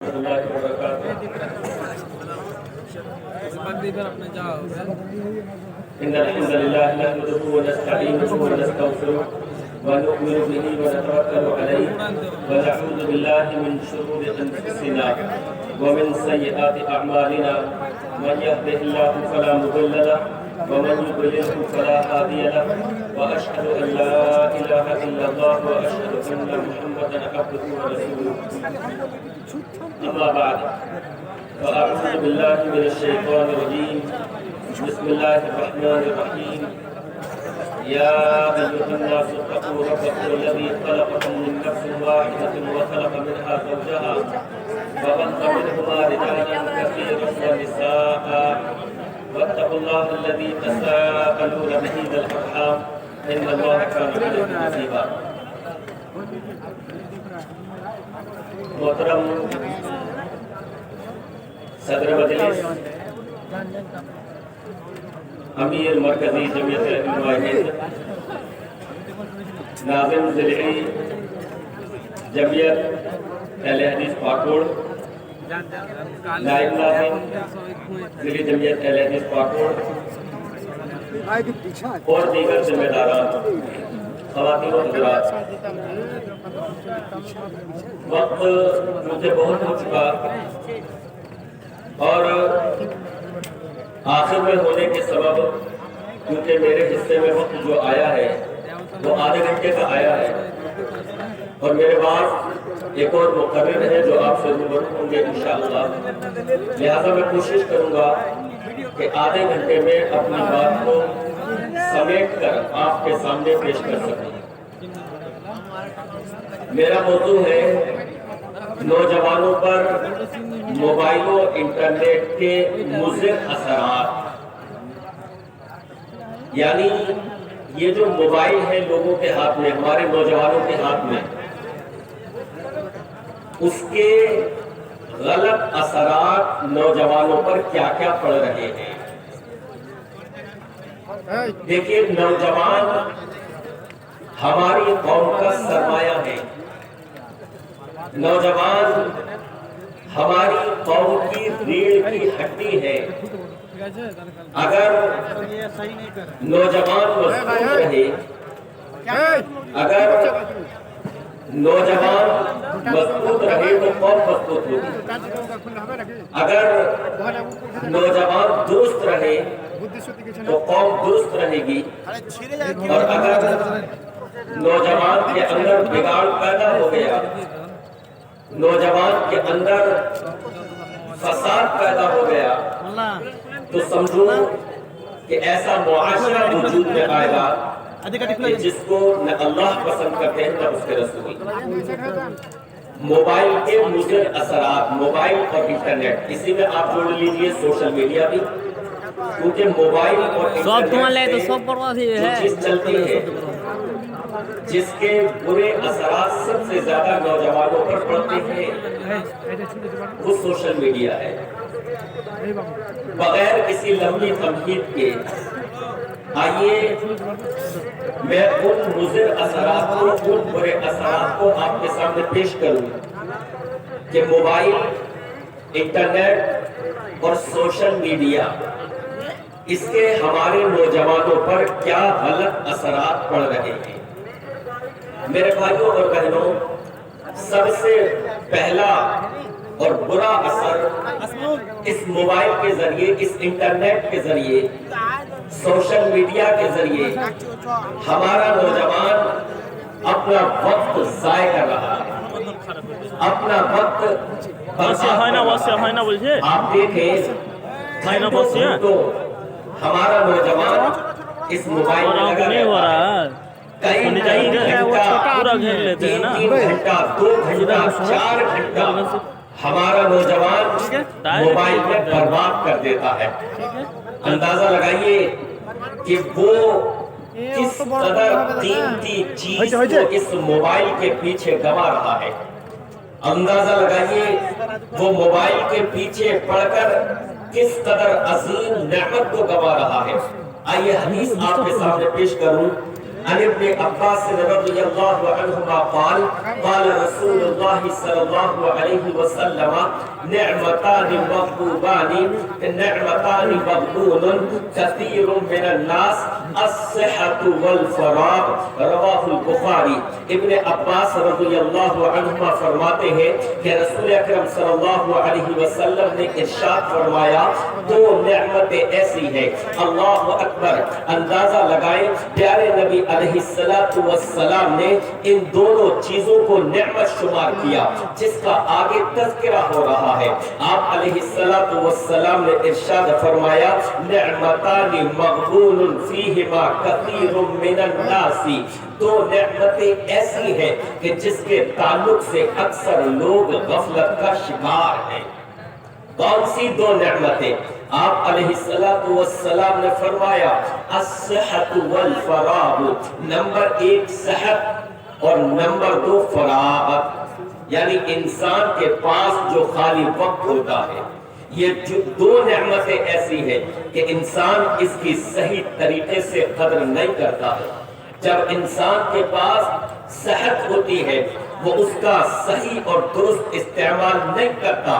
الله وبركاته. إن الحمد لله نحمده ونستعينه ونستغفره ونؤمن به ونتوكل عليه ونعوذ بالله من شرور أنفسنا ومن سيئات أعمالنا. من يهده الله فلا مضل له ومن يضلله فلا هادي له وأشهد أن لا إله إلا الله وأشهد أن محمدا عبده ورسوله. أما بعد فأعوذ بالله من الشيطان الرجيم. بسم الله الرحمن الرحيم. يا أيها الناس اتقوا ربكم الذي خلقكم من نفس واحدة وخلق منها زوجها وبث منهما رجالا كثيرا ونساء واتقوا الله الذي تساءلون به والأرحام إن الله كان عليكم رقيبا. محترم صدر مجلس امیر مرکزی جمعیت علماء ہند ناظم ضلعی جمعیت اہل حدیث پاکوڑ نائب ناظم ضلعی جمعیت اہل حدیث پاکوڑ اور دیگر ذمہ داران، خواتین و حضرات، وقت مجھے بہت ہو چکا اور آخر میں ہونے کے سبب کیونکہ میرے حصے میں وقت جو آیا ہے وہ آدھے گھنٹے کا آیا ہے اور میرے بعد ایک اور مقرر ہے جو آپ سے روبرو ہوں گے انشاءاللہ. لہذا میں کوشش کروں گا کہ آدھے گھنٹے میں اپنی بات کو سمیٹ کر آپ کے سامنے پیش کر سکوں. میرا موضوع ہے نوجوانوں پر موبائل و انٹرنیٹ کے مضر اثرات. یعنی یہ جو موبائل ہے لوگوں کے ہاتھ میں، ہمارے نوجوانوں کے ہاتھ میں، اس کے غلط اثرات نوجوانوں پر کیا کیا پڑ رہے ہیں. دیکھیے، نوجوان ہماری قوم کا سرمایہ ہے. نوجوان ہماری قوم کی ریڑھ کی ہڈی ہے. اگر نوجوان مضبوط رہے، اگر نوجوان مضبوط رہے تو قوم مضبوط ہوگی. اگر نوجوان درست رہے تو قوم درست رہے گی. اور اگر نوجوان کے اندر بگاڑ پیدا ہو گیا، نوجوان کے اندر فساد پیدا ہو گیا، تو سمجھو کہ ایسا معاشرہ وجود میں آئے گا کہ جس کو نہ اللہ پسند کرتے ہیں نہ اس کے رسول. موبائل کے مضر اثرات، موبائل اور انٹرنیٹ، اسی میں آپ جوڑ لیجئے سوشل میڈیا بھی، کیونکہ موبائل اور انٹرنیٹ سے جو چیز چلتی ہے، جس کے برے اثرات سب سے زیادہ نوجوانوں پر پڑتے ہیں، وہ سوشل میڈیا ہے. بغیر کسی لمبی تمہید کے آئیے میں ان مضر اثرات کو، ان برے اثرات کو آپ کے سامنے پیش کروں کہ موبائل، انٹرنیٹ اور سوشل میڈیا، اس کے ہمارے نوجوانوں پر کیا غلط اثرات پڑ رہے ہیں. میرے بھائیوں اور بہنوں، سب سے پہلا اور برا اثر اس موبائل کے ذریعے، اس انٹرنیٹ کے ذریعے، سوشل میڈیا کے ذریعے ہمارا نوجوان اپنا وقت ضائع کر رہا ہے، اپنا وقت آپ دیکھیں تو ہمارا نوجوان اس موبائل میں لگا رہتا ہے. کئی گھنٹہ، 3 گھنٹہ، 2 گھنٹہ، 4 گھنٹہ ہمارا نوجوان موبائل میں برباد کر دیتا ہے. اندازہ لگائیے کہ وہ کس قدر قیمتی چیز کو اس موبائل کے پیچھے گوا رہا ہے. اندازہ لگائیے وہ موبائل کے پیچھے پڑ کر کس قدر عظیم نعمت کو گوا رہا ہے. آئیے حدیث آپ کے سامنے پیش کروں. عن ابن عباس رضی اللہ عنہما قال قال رسول اللہ صلی اللہ علیہ وسلم نعمتان مغبون كثير من الناس الصحة والفراغ رواہ البخاری۔ ابن عباس رضی اللہ عنہما فرماتے ہیں کہ رسول اکرم صلی اللہ علیہ وسلم نے ارشاد فرمایا دو نعمتیں ایسی ہیں، اللہ اکبر، اندازہ لگائیں پیارے نبی علیہ السلام نے ان دونوں چیزوں کو نعمت شمار کیا جس کا آگے تذکرہ ہو رہا ہے۔ آپ علیہ السلام نے ارشاد فرمایا نعمتان مغبون فیہما کثیر من الناس، دو نعمتیں ایسی ہیں کہ جس کے تعلق سے اکثر لوگ غفلت کا شکار ہیں۔ کون سی دو نعمتیں؟ آپ علیہ السلام نے فرمایا الصحت والفراغ، نمبر ایک صحت اور نمبر دو فراغت، یعنی انسان کے پاس جو خالی وقت ہوتا ہے۔ یہ دو نعمتیں ایسی ہیں کہ انسان اس کی صحیح طریقے سے قدر نہیں کرتا ہے۔ جب انسان کے پاس صحت ہوتی ہے وہ اس کا صحیح اور درست استعمال نہیں کرتا،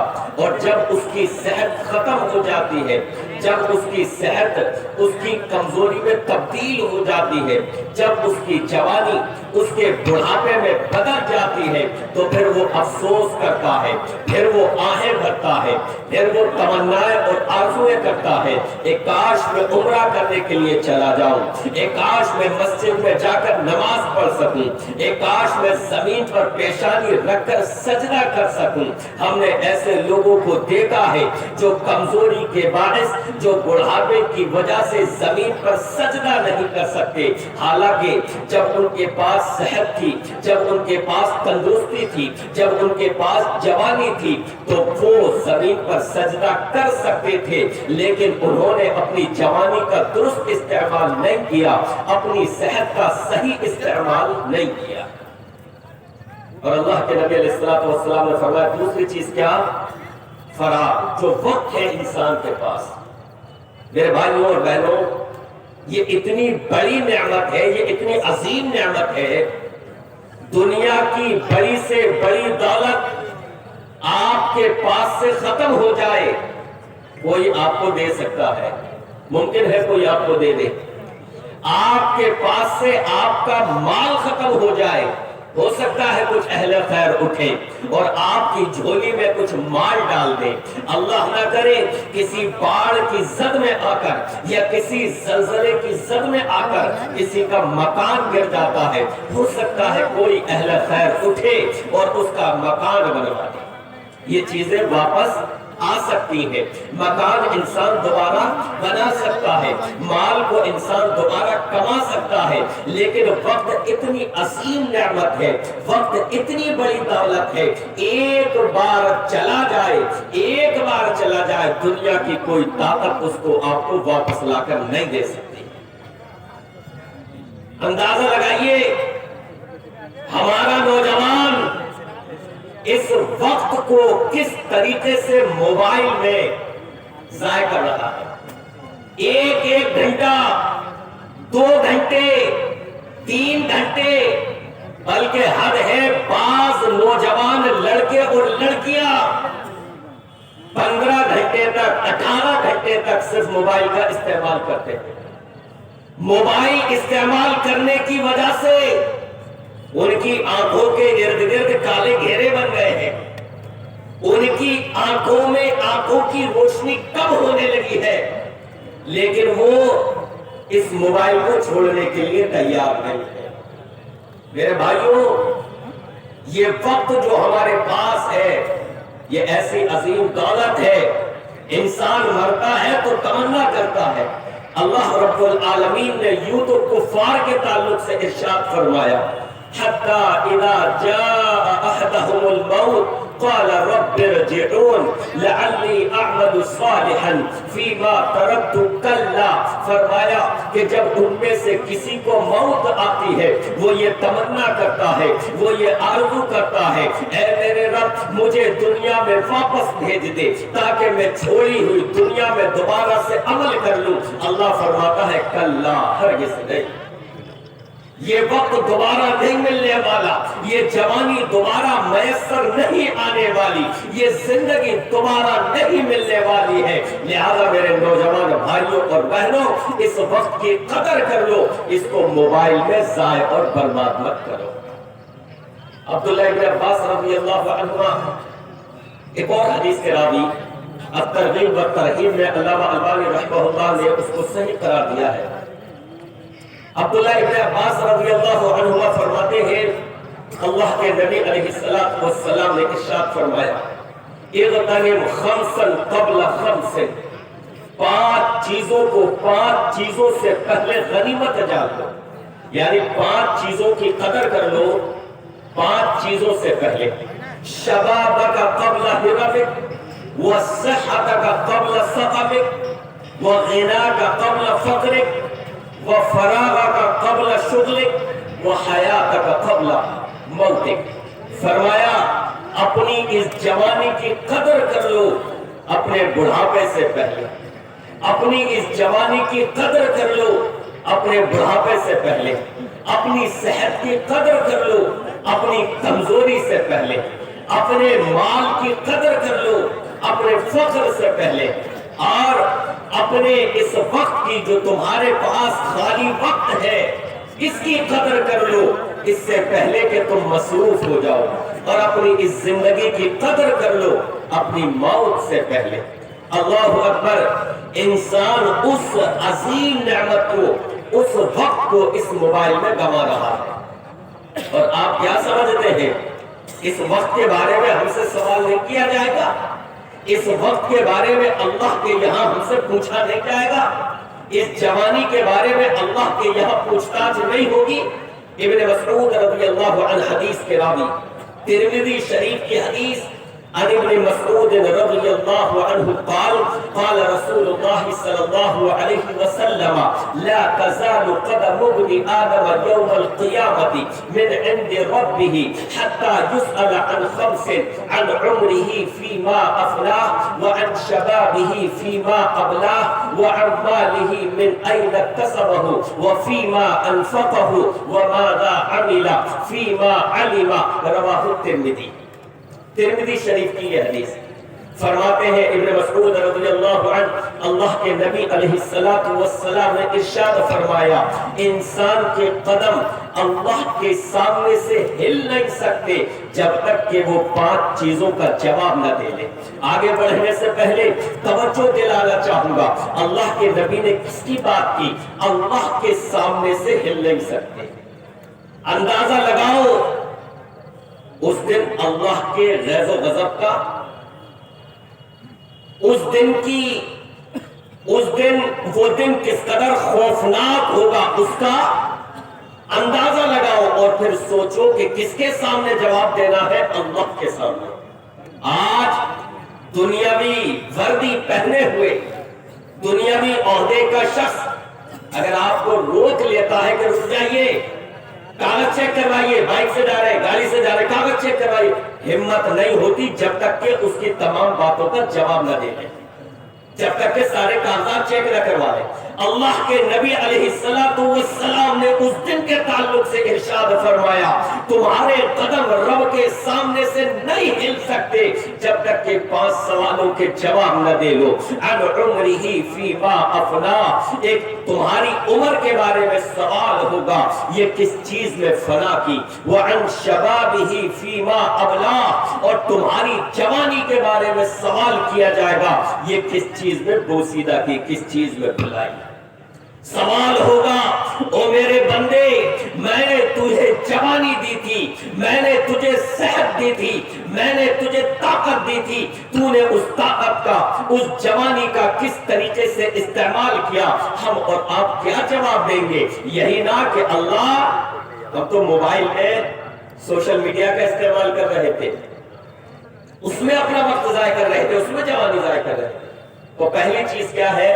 اور جب اس کی صحت ختم ہو جاتی ہے، جب اس کی صحت اس کی کمزوری میں تبدیل ہو جاتی ہے، جب اس کی جوانی اس کے بڑھاپے میں بدل جاتی ہے، تو پھر وہ افسوس کرتا ہے، پھر وہ آہیں بھرتا ہے، پھر وہ تمنائیں اور آرزویں کرتا ہے ایک کاش میں عمرہ کرنے کے لیے چلا جاؤں، ایک کاش میں مسجد میں جا کر نماز پڑھ سکوں، ایک کاش میں زمین پر پیشانی رکھ کر سجدہ کر سکوں۔ ہم نے ایسے لوگوں کو دیکھا ہے جو کمزوری کے باعث، جو بڑھاپے کی وجہ سے زمین پر سجدہ نہیں کر سکتے، حالانکہ جب ان کے پاس صحت تھی، جب ان کے پاس تندرستی تھی، جب ان کے پاس جوانی تھی تو وہ زمین پر سجدہ کر سکتے تھے، لیکن انہوں نے اپنی جوانی کا درست استعمال نہیں کیا، اپنی صحت کا صحیح استعمال نہیں کیا۔ اور اللہ کے نبی علیہ السلام نے فرمایا دوسری چیز کیا؟ فراغ، جو وقت ہے انسان کے پاس۔ میرے بھائیوں اور بہنوں، یہ اتنی بڑی نعمت ہے، یہ اتنی عظیم نعمت ہے، دنیا کی بڑی سے بڑی دولت آپ کے پاس سے ختم ہو جائے، کوئی آپ کو دے سکتا ہے، ممکن ہے کوئی آپ کو دے دے۔ آپ کے پاس سے آپ کا مال ختم ہو جائے، ہو سکتا ہے کچھ اہل خیر اٹھیں اور آپ کی جھولی میں کچھ مال ڈال دیں، اللہ نہ کرے کسی باڑ کی زد میں آ کر یا کسی زلزلے کی زد میں آ کر کسی کا مکان گر جاتا ہے، ہو سکتا ہے کوئی اہل خیر اٹھے اور اس کا مکان بنوا دے۔ یہ چیزیں واپس آ سکتی ہیں، مکان انسان دوبارہ بنا سکتا ہے، مال کو انسان دوبارہ کما سکتا ہے، لیکن وقت اتنی عظیم نعمت ہے، وقت اتنی بڑی دولت ہے، ایک بار چلا جائے، ایک بار چلا جائے، دنیا کی کوئی طاقت اس کو آپ کو واپس لا کر نہیں دے سکتی۔ اندازہ لگائیے ہمارا نوجوان اس وقت کو کس طریقے سے موبائل میں ضائع کر رہا ہے۔ ایک ایک گھنٹہ، 2 گھنٹے، 3 گھنٹے، بلکہ حد ہے بعض نوجوان لڑکے اور لڑکیاں 15 گھنٹے تک، 18 گھنٹے تک صرف موبائل کا استعمال کرتے ہیں۔ موبائل استعمال کرنے کی وجہ سے ان کی آنکھوں کے ارد گرد کالے گھیرے بن گئے ہیں، ان کی آنکھوں میں آنکھوں کی روشنی کم ہونے لگی ہے، لیکن وہ اس موبائل کو چھوڑنے کے لیے تیار نہیں ہے۔ میرے بھائیوں، یہ وقت جو ہمارے پاس ہے یہ ایسی عظیم دولت ہے، انسان مرتا ہے تو تمنا کرتا ہے۔ اللہ رب العالمین نے یوں تو کفار کے تعلق سے ارشاد فرمایا حَتَّى إِذَا جَاءَ أَحَدَهُمُ الْمَوْتُ قَالَ رَبِّ ارْجِعُونِ لَعَلِّي أَعْمَلُ صَالِحًا فِيمَا تَرَكْتُ كَلَّا، فرمایا کہ جب ان میں سے کسی کو موت آتی ہے وہ یہ تمنا کرتا ہے، وہ یہ آرزو کرتا ہے اے میرے رب مجھے دنیا میں واپس بھیج دے تاکہ میں چھوڑی ہوئی دنیا میں دوبارہ سے عمل کر لوں۔ اللہ فرماتا ہے کلا، ہرگز نہیں، یہ وقت دوبارہ نہیں ملنے والا، یہ جوانی دوبارہ میسر نہیں آنے والی، یہ زندگی دوبارہ نہیں ملنے والی ہے۔ لہذا میرے نوجوان بھائیوں اور بہنوں، اس وقت کی قدر کر لو، اس کو موبائل میں ضائع اور برباد مت کرو۔ عبداللہ ابن عباس رضی اللہ عنہ ایک اور حدیث کے راوی، الترغیب والترہیب میں علامہ البانی رحمہ اللہ نے اس کو صحیح قرار دیا ہے۔ عبداللہ ابن عباس رضی اللہ عنہ فرماتے ہیں اللہ کے نبی علیہ السلام نے ارشاد فرمایا اغتنم خمسا قبل خمس، پانچ چیزوں کو پانچ چیزوں سے پہلے غنیمت جان لو، یعنی پانچ چیزوں کی قدر کر لو پانچ چیزوں سے پہلے۔ شبابک قبل حرمک، وصحتک قبل سقمک، وغناک قبل فقرک، وفراغک قبل شغلک، وحیاتک قبل موتک۔ فرمایا اپنی اس جوانی کی قدر کر لو اپنے بڑھاپے سے پہلے، اپنی اس جوانی کی قدر کر لو اپنے بڑھاپے سے پہلے، اپنی صحت کی قدر کر لو اپنی کمزوری سے پہلے، اپنے مال کی قدر کر لو اپنے فخر سے پہلے، اور اپنے اس وقت کی جو تمہارے پاس خالی وقت ہے اس کی قدر کر لو اس سے پہلے کہ تم مصروف ہو جاؤ، اور اپنی اس زندگی کی قدر کر لو اپنی موت سے پہلے۔ اللہ اکبر! انسان اس عظیم نعمت کو، اس وقت کو اس موبائل میں گنوا رہا ہے، اور آپ کیا سمجھتے ہیں اس وقت کے بارے میں ہم سے سوال نہیں کیا جائے گا؟ اس وقت کے بارے میں اللہ کے یہاں ہم سے پوچھا نہیں جائے گا؟ اس جوانی کے بارے میں اللہ کے یہاں پوچھ تاچھ نہیں ہوگی؟ ابن مسعود رضی اللہ عنہ حدیث کے راوی، ترمذی شریف کی حدیث، عن ابن مسعود رضی اللہ عنہ قال قال رسول اللہ صلی اللہ علیہ وسلم لا تزال قدم ابن آدم يوم القيامة من عند ربه حتى يسأل عن خمس، عن عمره فيما أفناه، وعن شبابه فيما قبلاه، وعن ماله من أين اكتسبه وفيما أنفقه، وماذا عمل فيما علم۔ رواه الترمذی۔ ترمذی شریف کی یہ حدیث فرماتے ہیں ابن مسعود رضی اللہ عنہ، اللہ کے نبی علیہ السلام نے ارشاد فرمایا انسان کے قدم اللہ کے سامنے سے ہل نہیں سکتے جب تک کہ وہ پانچ چیزوں کا جواب نہ دے لے۔ آگے بڑھنے سے پہلے توجہ دلانا چاہوں گا، اللہ کے نبی نے کس کی بات کی؟ اللہ کے سامنے سے ہل نہیں سکتے۔ اندازہ لگاؤ اس دن اللہ کے غیظ و غضب کا، اس دن وہ دن کس قدر خوفناک ہوگا اس کا اندازہ لگاؤ، اور پھر سوچو کہ کس کے سامنے جواب دینا ہے؟ اللہ کے سامنے۔ آج دنیاوی وردی پہنے ہوئے دنیاوی عہدے کا شخص اگر آپ کو روک لیتا ہے کہ رک جائیے، کاغذ چیک کروائیے، بائک سے جا رہے گاڑی سے جا رہے کاغذ چیک کروائیے، ہمت نہیں ہوتی جب تک کہ اس کی تمام باتوں کا جواب نہ دے لیں، جب تک کہ سارے کاغذات چیک نہ کروا لیں۔ اللہ کے نبی علیہ السلام نے اس دن کے تعلق سے ارشاد فرمایا تمہارے قدم رب کے سامنے سے نہیں ہل سکتے جب تک کہ 5 سوالوں کے جواب نہ دے لو۔ عن عمرہ فیما افنا، ایک تمہاری عمر کے بارے میں سوال ہوگا، یہ کس چیز میں فنا کی۔ وعن شبابہ فیما ابلا، اور تمہاری جوانی کے بارے میں سوال کیا جائے گا، یہ کس چیز میں بوسیدہ کی، کس چیز میں بھلائی۔ سوال ہوگا او میرے بندے، میں نے تجھے جوانی دی تھی، میں نے تجھے صحت دی تھی، میں نے تجھے طاقت دی تھی، تو نے اس طاقت کا، اس جوانی کا کس طریقے سے استعمال کیا؟ ہم اور آپ کیا جواب دیں گے؟ یہی نہ کہ اللہ ہم تو موبائل میں سوشل میڈیا کا استعمال کر رہے تھے، اس میں اپنا وقت ضائع کر رہے تھے، اس میں جوانی ضائع کر رہے تھے۔ تو پہلی چیز کیا ہے؟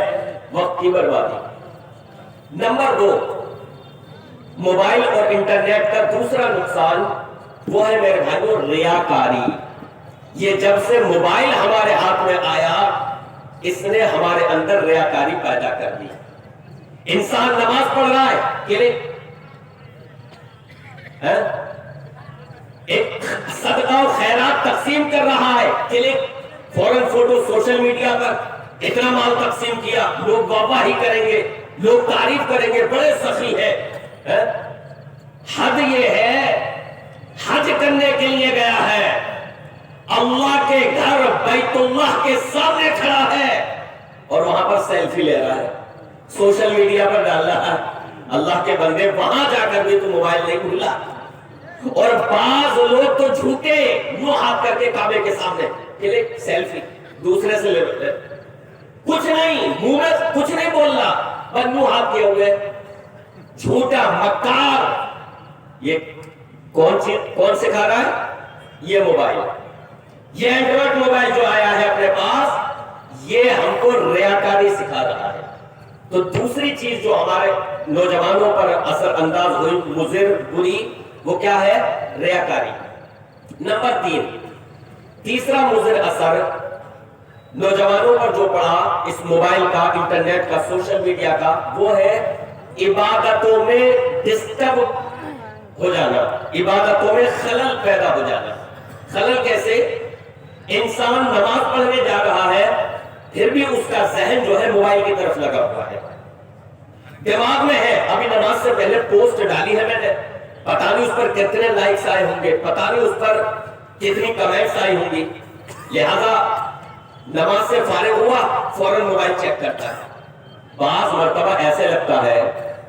وقت کی بربادی۔ نمبر 2، موبائل اور انٹرنیٹ کا دوسرا نقصان وہ ہے میرے بھائیوں ریاکاری۔ یہ جب سے موبائل ہمارے ہاتھ میں آیا اس نے ہمارے اندر ریاکاری پیدا کر دی۔ انسان نماز پڑھ رہا ہے کہ ایک صدقہ و خیرات تقسیم کر رہا ہے، کلک فوراً فوٹو سوشل میڈیا پر، اتنا مال تقسیم کیا، لوگ واہواہی کریں گے، لوگ تعریف کریں گے، بڑے سخی ہے۔ حد یہ ہے، حج کرنے کے لیے گیا ہے، اللہ کے گھر بیت اللہ کے سامنے کھڑا ہے اور وہاں پر سیلفی لے رہا ہے، سوشل میڈیا پر ڈال رہا ہے۔ اللہ کے بندے وہاں جا کر بھی تو موبائل نہیں بھولا۔ اور بعض لوگ تو جھوٹے یوں ہاتھ کر کے کعبے کے سامنے کلک سیلفی دوسرے سے لے لیتے، کچھ نہیں، منہ میں کچھ نہیں بولنا، بس یوں ہاتھ کیے ہوئے، جھوٹا مکار۔ یہ کون سکھا رہا ہے؟ یہ موبائل، یہ اینڈرائڈ موبائل جو آیا ہے اپنے پاس، یہ ہم کو ریاکاری سکھا رہا ہے۔ تو دوسری چیز جو ہمارے نوجوانوں پر اثر انداز ہوئی، مضر، بری، وہ کیا ہے؟ ریاکاری۔ نمبر 3، تیسرا مضر اثر نوجوانوں پر جو پڑا اس موبائل کا، انٹرنیٹ کا، سوشل میڈیا کا، وہ ہے عبادتوں میں ڈسٹرب ہو جانا، عبادتوں میں خلل پیدا ہو جانا۔ خلل کیسے؟ انسان نماز پڑھنے جا رہا ہے، پھر بھی اس کا ذہن جو ہے موبائل کی طرف لگا ہوا ہے، دماغ میں ہے ابھی نماز سے پہلے پوسٹ ڈالی ہے میں نے، پتہ نہیں اس پر کتنے لائکس آئے ہوں گے، پتہ نہیں اس پر کتنی کمنٹس آئی ہوں گی، لہذا نماز سے فارغ ہوا فوراً موبائل چیک کرتا ہے۔ بعض مرتبہ ایسے لگتا ہے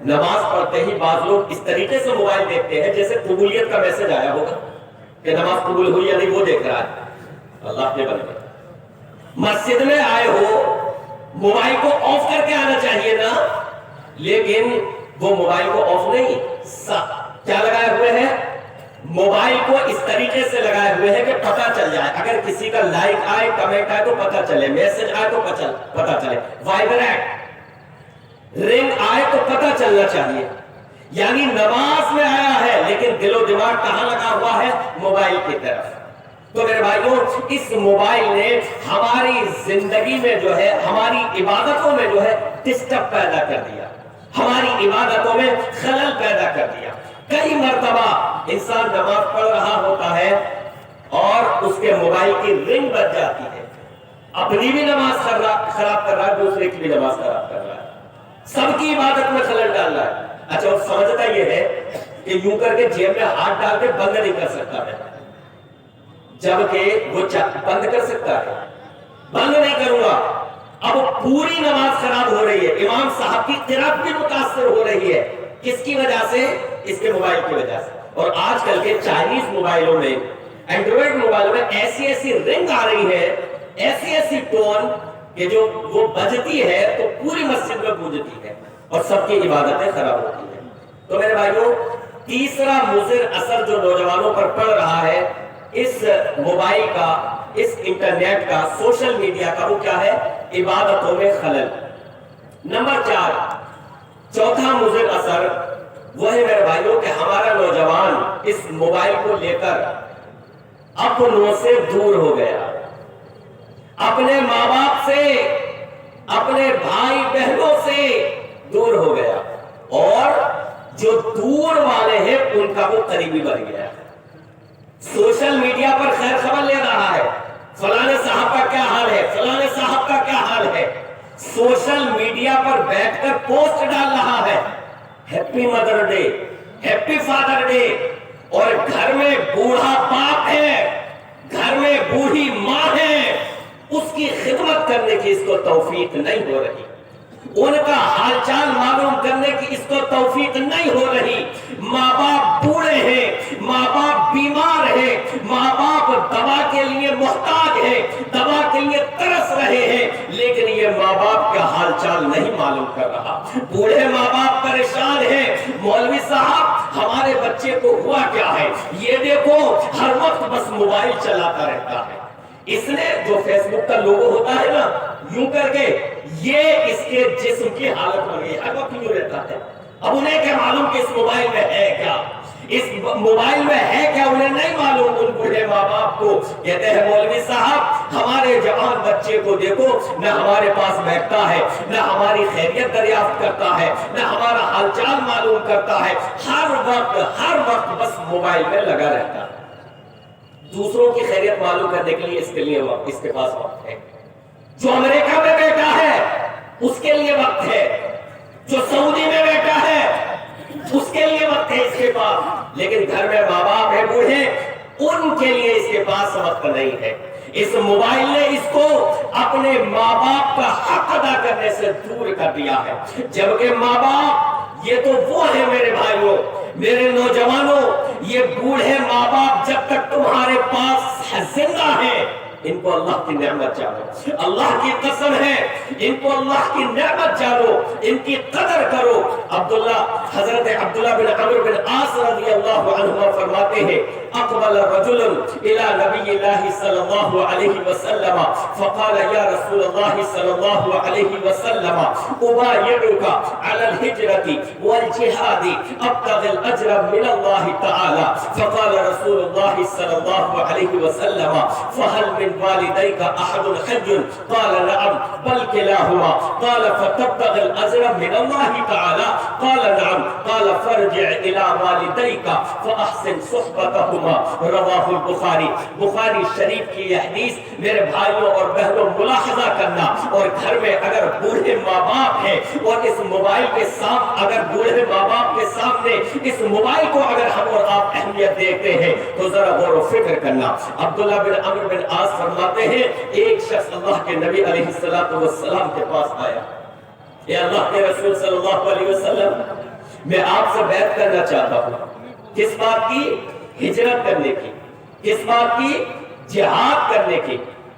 نماز پڑھتے ہی بعض لوگ اس طریقے سے موبائل دیکھتے ہیں جیسے قبولیت کا میسج آیا ہوگا کہ نماز قبول ہوئی یا نہیں، وہ دیکھ رہا ہے۔ اللہ کے بندے، مسجد میں آئے ہو، موبائل کو آف کر کے آنا چاہیے نا، لیکن وہ موبائل کو آف نہیں، کیا لگائے ہوئے ہیں؟ موبائل کو اس طریقے سے لگائے ہوئے ہیں کہ پتہ چل جائے، اگر کسی کا لائک آئے، کمنٹ آئے تو پتہ چلے، میسج آئے تو پتہ چلے، وائبریٹ رنگ آئے تو پتہ چلنا چاہیے۔ یعنی نماز میں آیا ہے لیکن دل و دماغ کہاں لگا ہوا ہے؟ موبائل کی طرف۔ تو میرے بھائیوں، اس موبائل نے ہماری زندگی میں جو ہے، ہماری عبادتوں میں جو ہے ڈسٹرب پیدا کر دیا، ہماری عبادتوں میں خلل پیدا کر دیا۔ کئی مرتبہ انسان نماز پڑھ رہا ہوتا ہے اور اس کے موبائل کی رنگ بج جاتی ہے، اپنی بھی نماز خراب کر رہا ہے، دوسرے کی بھی نماز خراب کر رہا ہے، سب کی عبادت میں خلل ڈال رہا ہے۔ اچھا، وہ سمجھتا یہ ہے کہ یوں کر کے جیب میں ہاتھ ڈال کے بند نہیں کر سکتا ہے، جبکہ وہ بند کر سکتا ہے، بند نہیں کروں گا۔ اب پوری نماز خراب ہو رہی ہے، امام صاحب کی قرات بھی متاثر ہو رہی ہے، کس کی وجہ سے؟ اس کے موبائل کی وجہ سے۔ اور آج کل کے چائنیز موبائلوں میں، اینڈرائڈ موبائلوں میں ایسی رنگ آ رہی ہے، ایسی ٹون کہ جو وہ بجتی ہے تو پوری مسجد میں گونجتی ہے اور سب کی عبادتیں خراب ہوتی ہیں۔ تو میرے بھائیوں، تیسرا مضر اثر جو نوجوانوں پر پڑ رہا ہے اس موبائل کا، اس انٹرنیٹ کا، سوشل میڈیا کا، وہ کیا ہے؟ عبادتوں میں خلل۔ نمبر 4، چوتھا مضر اثر وہ ہے میرے بھائیوں کہ ہمارا نوجوان اس موبائل کو لے کر اپنوں سے دور ہو گیا، اپنے ماں باپ سے، اپنے بھائی بہنوں سے دور ہو گیا، اور جو دور والے ہیں ان کا وہ قریبی بن گیا۔ سوشل میڈیا پر خیر خبر لے رہا ہے، فلانے صاحب کا کیا حال ہے، فلانے صاحب کا کیا حال ہے، سوشل میڈیا پر بیٹھ کر پوسٹ ڈال رہا ہے، happy mother day, happy father day, اور گھر میں بوڑھا باپ ہے، گھر میں بوڑھی ماں ہے، اس کی خدمت کرنے کی اس کو توفیق نہیں ہو رہی، ان کا حال چال معلوم کرنے کی اس کو توفیق نہیں ہو رہی۔ ماں باپ بوڑھے ہیں، ماں باپ بیمار ہیں، ماں باپ دوا کے لیے محتاج ہیں، دوا کے لیے ترس رہے ہیں، لیکن یہ ماں باپ کا حال چال نہیں معلوم کر رہا۔ بوڑھے ماں باپ پریشان ہیں، مولوی صاحب ہمارے بچے کو ہوا کیا ہے، یہ دیکھو ہر وقت بس موبائل چلاتا رہتا ہے، اس نے جو فیس بک کا لوگو ہوتا ہے نا یوں کر کے، یہ اس کے جسم کی حالت بن گئی، ہر وقت یوں رہتا ہے۔ اب انہیں کیا معلوم کہ اس موبائل میں ہے کیا، اس موبائل میں ہے کیا انہیں نہیں معلوم. ان بوڑھے ماں باپ کو کہتے ہیں مولوی صاحب ہمارے جوان بچے کو دیکھو نہ ہمارے پاس بیٹھتا ہے نہ ہماری خیریت دریافت کرتا ہے نہ ہمارا حال چال معلوم کرتا ہے, ہر وقت بس موبائل میں لگا رہتا ہے. دوسروں کی خیریت معلوم کرنے کے لیے اس کے پاس وقت ہے. جو امریکہ میں بیٹھا ہے اس کے لیے وقت ہے, جو سعودی میں بیٹھا ہے اس کے لیے وقت ہے اس کے پاس, لیکن گھر میں ماں باپ ہے بوڑھے ان کے لیے اس کے پاس وقت نہیں ہے. اس موبائل نے اس کو اپنے ماں باپ کا حق ادا کرنے سے دور کر دیا ہے. جبکہ ماں باپ یہ تو وہ ہے میرے بھائیوں میرے نوجوانوں, یہ بوڑھے ماں باپ جب تک تمہارے پاس زندہ ہیں ان کو اللہ کی نعمت جانو, اللہ کی قسم ہے ان کو اللہ کی نعمت جانو, ان کی قدر کرو. حضرت عبداللہ بن عمرو بن عاص رضی اللہ عنہما فرماتے ہیں اقبل رجل الى نبی اللہ صلی اللہ علیہ وسلم فقال یا رسول اللہ صلی اللہ علیہ وسلم ابایعک علی الہجرة والجہاد ابتغی الاجر من اللہ تعالی. فقال رسول اللہ صلی اللہ علیہ وسلم فهل من والديك أحد حي؟ قال نعم بل كلاهما. قال فتبتغي الأجر من الله تعالى؟ قال نعم. قال فارجع إلى والديك فأحسن صحبتهما. رواه البخاری. بخاری شریف کی یہ حدیث میرے بھائیوں اور بہنوں ملاحظہ کرنا, اور گھر میں اگر بوڑھے ماں باپ ہیں اور اس موبائل کے سامنے اگر بوڑھے ماں باپ کے سامنے اس موبائل کو اگر ہم اور آپ اہمیت دیتے ہیں تو ذرا غور و فکر کرنا. عبداللہ بن عمرو بن عاص فرماتے ہیں ایک شخص اللہ کے نبی علیہ السلام کے پاس آیا, اے اللہ کے رسول صلی اللہ علیہ وسلم میں آپ سے بیعت کرنا چاہتا ہوں. کس بات کی؟ ہجرت کرنے کی. کس بات کی؟ جہاد کرنے کی.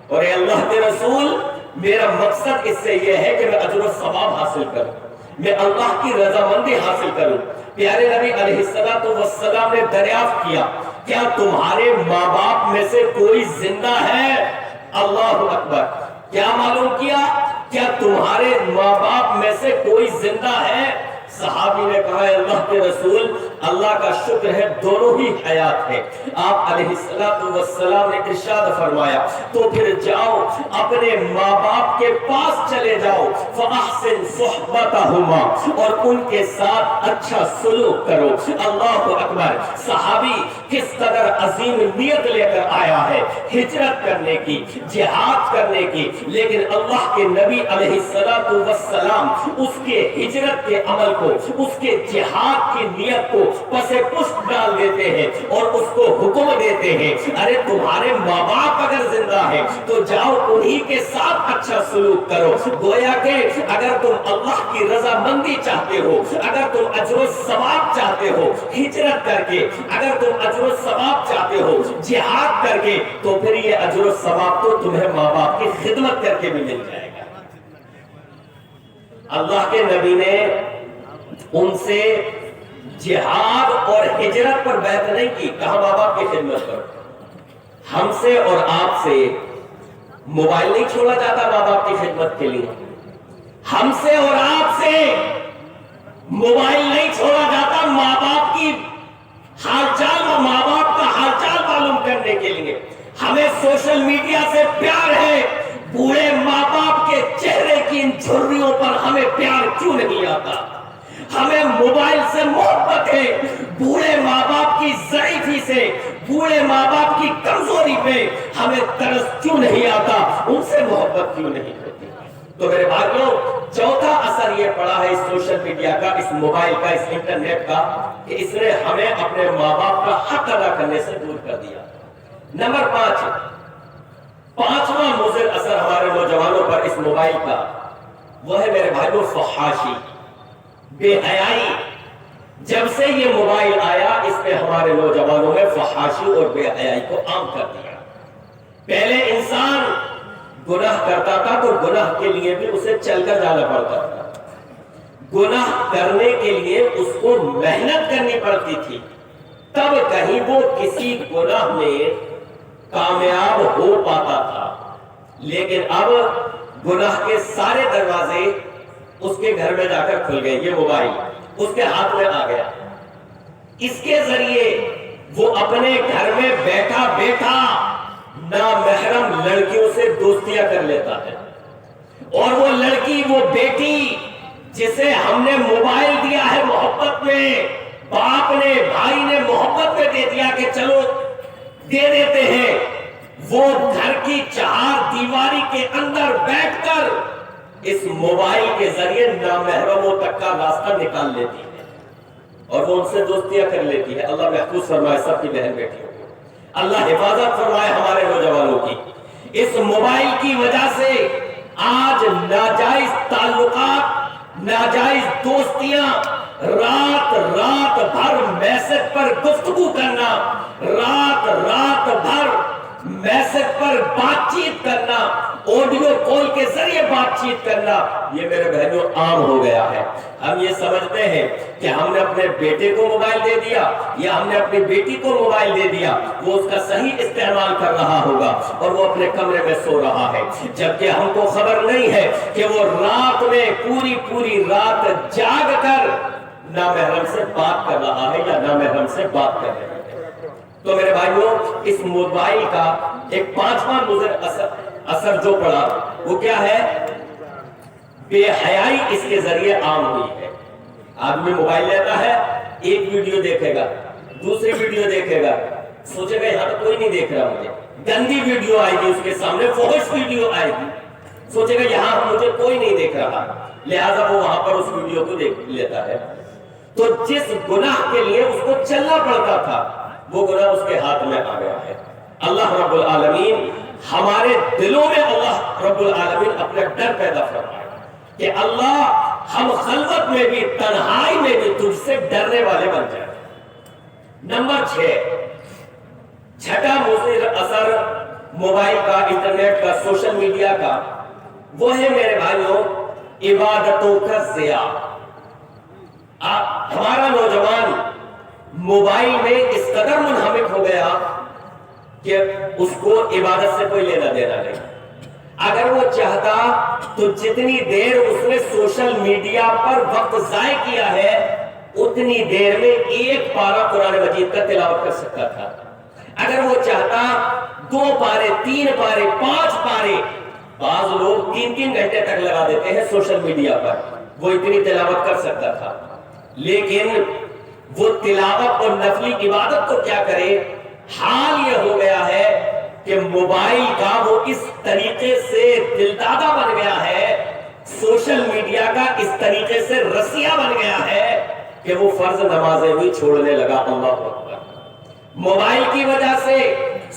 اور اے اللہ کے رسول میرا مقصد اس سے یہ ہے کہ میں اجر و ثواب حاصل کروں, میں اللہ کی رضامندی حاصل کروں. پیارے نبی علیہ السلام نے دریافت کیا کیا تمہارے ماں باپ میں سے کوئی زندہ ہے؟ اللہ اکبر. کیا معلوم کیا؟ کیا تمہارے ماں باپ میں سے کوئی زندہ ہے؟ صحابی نے کہا ہے اللہ کے رسول اللہ کا شکر ہے دونوں ہی حیات ہیں. آپ علیہ السلام نے ارشاد فرمایا تو پھر جاؤ اپنے ماں باپ کے پاس چلے جاؤ فاحسن صحبتہما, اور ان کے ساتھ اچھا سلوک کرو. اللہ اکبر. صحابی کس قدر عظیم نیت لے کر آیا ہے ہجرت کرنے کی, جہاد کرنے کی, لیکن اللہ کے نبی علیہ السلام اس کے ہجرت کے عمل کو, اس کے جہاد کی نیت کو پس پشت ڈال دیتے ہیں اور اس کو حکم دیتے ہیں ارے تمہارے ماں باپ اگر زندہ ہیں تو جاؤ انہی کے ساتھ اچھا سلوک کرو. گویا کہ اگر تم اللہ کی رضامندی چاہتے ہو, اگر تم اجر و ثواب چاہتے ہو ہجرت کر کے, اگر تم اجر و ثواب چاہتے ہو جہاد کر کے, تو پھر یہ اجر و ثواب تو تمہیں ماں باپ کی خدمت کر کے بھی مل جائے گا. اللہ کے نبی نے ان سے جہاد اور ہجرت پر بیعت نہیں کی, کہا ماں باپ کی خدمت کرو. ہم سے اور آپ سے موبائل نہیں چھوڑا جاتا ماں باپ کی خدمت کے لیے, ہم سے اور آپ سے موبائل نہیں چھوڑا جاتا ماں باپ کی حال چال, ماں باپ کا حال چال معلوم کرنے کے لیے. ہمیں سوشل میڈیا سے پیار ہے, بوڑھے ماں باپ کے چہرے کی ان جھریوں پر ہمیں پیار کیوں نہیں آتا؟ ہمیں موبائل سے محبت ہے, بوڑھے ماں باپ کی ضعیفی سے, بوڑھے ماں باپ کی کمزوری پہ ہمیں ترس کیوں نہیں آتا, ان سے محبت کیوں نہیں ہوتی؟ تو میرے بھائیوں چوتھا اثر یہ پڑا ہے اس سوشل میڈیا کا, اس موبائل کا, اس انٹرنیٹ کا, کہ اس نے ہمیں اپنے ماں باپ کا حق ادا کرنے سے دور کر دیا. نمبر 5, پانچواں مضر اثر ہمارے نوجوانوں پر اس موبائل کا وہ ہے میرے بھائیوں فحاشی, بے حیائی. جب سے یہ موبائل آیا اس نے ہمارے نوجوانوں میں فحاشی اور بے حیائی کو عام کر دیا. پہلے انسان گناہ کرتا تھا تو گناہ کے لیے بھی اسے چل کر جانا پڑتا تھا, گناہ کرنے کے لیے اس کو محنت کرنی پڑتی تھی, تب کہیں وہ کسی گناہ میں کامیاب ہو پاتا تھا. لیکن اب گناہ کے سارے دروازے اس کے گھر میں جا کر کھل گئے. یہ موبائل اس کے ہاتھ میں آ گیا. اس کے ذریعے وہ اپنے گھر میں بیٹھا بیٹھا نامحرم لڑکیوں سے دوستیاں کر لیتا ہے، اور وہ لڑکی، وہ بیٹی جسے ہم نے موبائل دیا ہے محبت میں، باپ نے، بھائی نے محبت میں دے دیا کہ چلو دے دیتے ہیں، وہ گھر کی چہار دیواری کے اندر بیٹھ کر اس موبائل کے ذریعے نامحرموں تک کا راستہ نکال لیتی ہے اور وہ ان سے دوستیاں کر لیتی ہے۔ اللہ محفوظ فرمائے سب کی بہن بیٹیوں کو، اللہ حفاظت فرمائے ہمارے نوجوانوں کی۔ اس موبائل کی وجہ سے آج ناجائز تعلقات، ناجائز دوستیاں، رات رات بھر میسج پر گفتگو کرنا، رات رات بھر میسج پر بات چیت کرنا، آڈیو کال کے ذریعے بات چیت کرنا، یہ میرے بہنوں عام ہو گیا ہے۔ ہم یہ سمجھتے ہیں کہ ہم نے اپنے بیٹے کو موبائل دے دیا یا ہم نے اپنی بیٹی کو موبائل دے دیا، وہ اس کا صحیح استعمال کر رہا ہوگا اور وہ اپنے کمرے میں سو رہا ہے، جبکہ ہم کو خبر نہیں ہے کہ وہ رات میں پوری رات جاگ کر نامحرم سے بات کر رہا ہے یا نامحرم سے بات کر رہا ہے۔ تو میرے بھائیوں، اس موبائل کا ایک پانچواں مضر اثر جو پڑا وہ کیا ہے؟ بے حیائی اس کے ذریعے عام ہوئی ہے۔ آدمی موبائل لیتا ہے، ایک ویڈیو دیکھے گا، دوسری ویڈیو دیکھے گا، سوچے گا یہاں تو کوئی نہیں دیکھ رہا مجھے، گندی ویڈیو آئے گی اس کے سامنے، فحش ویڈیو آئے گی، سوچے گا یہاں مجھے کوئی نہیں دیکھ رہا، لہذا وہ وہاں پر اس ویڈیو کو دیکھ لیتا ہے۔ تو جس گناہ کے لیے اس کو چلنا پڑتا تھا وہ گناہ اس کے ہاتھ میں آ گیا ہے۔ اللہ رب العالمین ہمارے دلوں میں، اللہ رب العالمین اپنا ڈر پیدا فرمائے کہ اللہ ہم خلوت میں بھی، تنہائی میں بھی تجھ سے ڈرنے والے بن جائیں۔ نمبر 6، چھٹا مضر اثر موبائل کا، انٹرنیٹ کا، سوشل میڈیا کا، وہ ہے میرے بھائیوں عبادتوں کا ضیاع۔ ہمارا نوجوان موبائل میں اس قدر منہمک ہو گیا کہ اس کو عبادت سے کوئی لینا دینا نہیں۔ اگر وہ چاہتا تو جتنی دیر اس نے سوشل میڈیا پر وقت ضائع کیا ہے اتنی دیر میں ایک پارہ قرآن مجید کا تلاوت کر سکتا تھا۔ اگر وہ چاہتا 2 پارے، 3 پارے، 5 پارے، بعض لوگ 3 گھنٹے تک لگا دیتے ہیں سوشل میڈیا پر، وہ اتنی تلاوت کر سکتا تھا، لیکن وہ تلاوت اور نفلی عبادت کو کیا کرے؟ حال یہ ہو گیا ہے کہ موبائل کا وہ اس طریقے سے دلدادہ بن گیا ہے، سوشل میڈیا کا اس طریقے سے رسیہ بن گیا ہے کہ وہ فرض نمازیں بھی چھوڑنے لگا۔ اللہ اکبر! موبائل کی وجہ سے،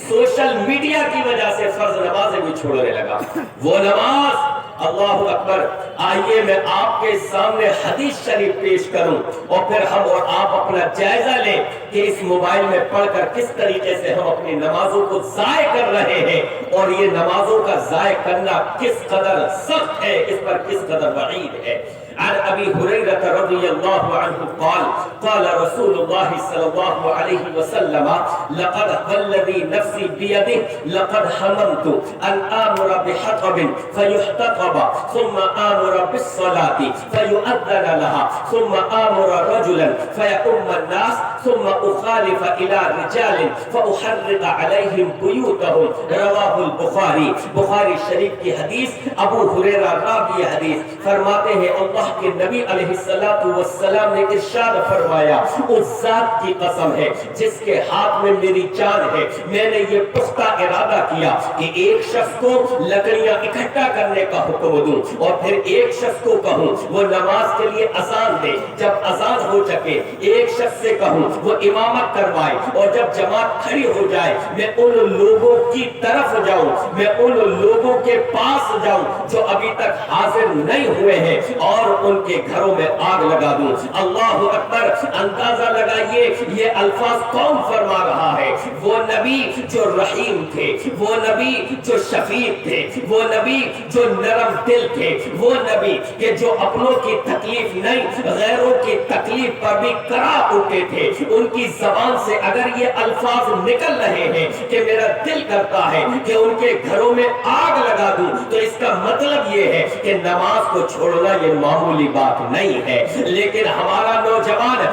سوشل میڈیا کی وجہ سے فرض نمازیں بھی چھوڑنے لگا۔ وہ نماز، اللہ اکبر! آئیے میں آپ کے سامنے حدیث شریف پیش کروں اور پھر ہم اور آپ اپنا جائزہ لیں کہ اس موبائل میں پڑھ کر کس طریقے سے ہم اپنی نمازوں کو ضائع کر رہے ہیں، اور یہ نمازوں کا ضائع کرنا کس قدر سخت ہے، اس پر کس قدر وعید ہے۔ عن ابی ہریرہ رضی اللہ عنہ قال قال رسول اللہ صلی اللہ علیہ وسلم لقد والذی نفسی بیدہ لقد حممت ان آمر بحطب فیحتطب ثم آمر بالصلاة فیؤذن لها ثم آمر رجلا فیؤم الناس ثم اخالف الى رجال فاحرق علیہم بیوتهم رواہ البخاری۔ بخاری شریف کی حدیث، ابو ہریرہ راوی حدیث فرماتے ہیں اللہ کے نبی علیہ السلام نے ارشاد فرمایا، اس ذات کی قسم ہے جس کے ہاتھ میں میری جان ہے، میں نے یہ پختہ ارادہ کیا کہ ایک شخص کو لکڑیاں اکٹھا کرنے کا حکم دوں اور پھر ایک شخص کو کہوں وہ نماز کے لیے اذان دے، جب اذان ہو چکے ایک شخص سے کہوں وہ امامت کروائے، اور جب جماعت کھڑی ہو جائے میں ان لوگوں کی طرف جاؤں، میں ان لوگوں کے پاس جاؤں جو ابھی تک حاضر نہیں ہوئے ہیں اور ان کے گھروں میں آگ لگا دوں۔ اللہ اکبر! اندازہ لگائیے یہ الفاظ کون فرما رہا ہے؟ وہ نبی جو رحیم تھے، وہ نبی جو شفیق تھے، وہ نبی جو نرم دل تھے، وہ نبی کہ جو اپنوں کی تکلیف نہیں غیروں کی تکلیف پر بھی کرا اٹھتے تھے، ان کی زبان سے اگر یہ الفاظ نکل رہے ہیں کہ میرا دل کرتا ہے کہ ان کے گھروں میں آگ لگا دوں، تو اس کا مطلب یہ ہے کہ نماز کو چھوڑنا یہ معمولی بات نہیں ہے۔ لیکن ہمارا نوجوان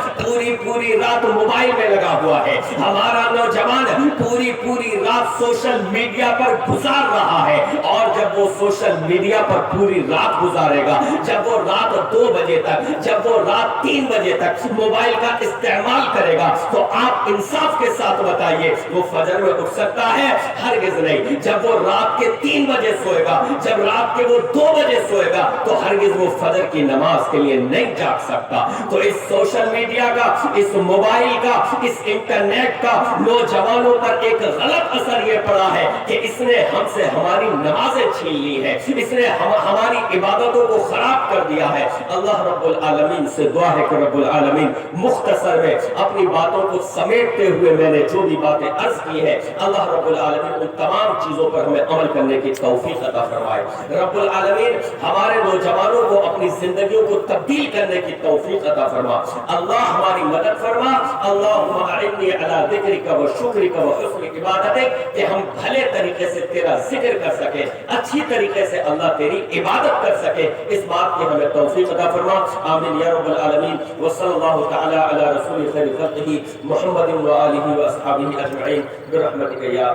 پوری رات موبائل میں لگا ہوا ہے، ہمارا نوجوان پوری رات سوشل میڈیا پر گزار رہا ہے، اور جب وہ سوشل میڈیا پر پوری رات گزارے گا، جب وہ رات 2 بجے تک، جب وہ رات 3 بجے تک موبائل کا استعمال کرے گا، تو آپ انصاف کے ساتھ بتائیے وہ فجر میں اٹھ سکتا ہے؟ ہرگز نہیں۔ جب وہ رات کے 3 بجے سوئے گا، جب رات کے وہ 2 بجے سوئے گا، تو ہرگز وہ فجر کی نماز کے لیے نہیں جاگ سکتا۔ تو اس سوشل میڈیا کا، اس موبائل کا، اس انٹرنیٹ کا نوجوانوں پر ایک غلط اثر یہ پڑا ہے کہ اس نے ہم سے ہماری نمازیں چھین لی ہے، اس نے ہماری عبادتوں کو خراب کر دیا ہے۔ اللہ رب العالمین سے دعا ہے کہ رب العالمین مختصر میں اپنی باتوں کو سمیٹتے ہوئے میں نے جو بھی باتیں عرض کی ہے، اللہ رب العالمین ان تمام چیزوں پر ہمیں عمل کرنے کی توفیق عطا فرمائے۔ رب العالمین ہمارے نوجوانوں کو اپنی زندگیوں کو تبدیل کرنے کی توفیق عطا فرما۔ اللہ ہماری مدد فرما۔ اللہم اعنی علی ذکرک و شکرک و حسن عبادتک، کہ ہم بھلے طریقے سے تیرا ذکر کر سکیں، اچھی طریقے سے اللہ تیری عبادت کر سکیں، اس بات کی ہمیں توفیق عطا فرما۔ آمین یا رب العالمین۔ وصلی اللہ تعالی علی رسول خیر خلقہ محمد و آلہ و اصحابہ اجمعین برحمتک یا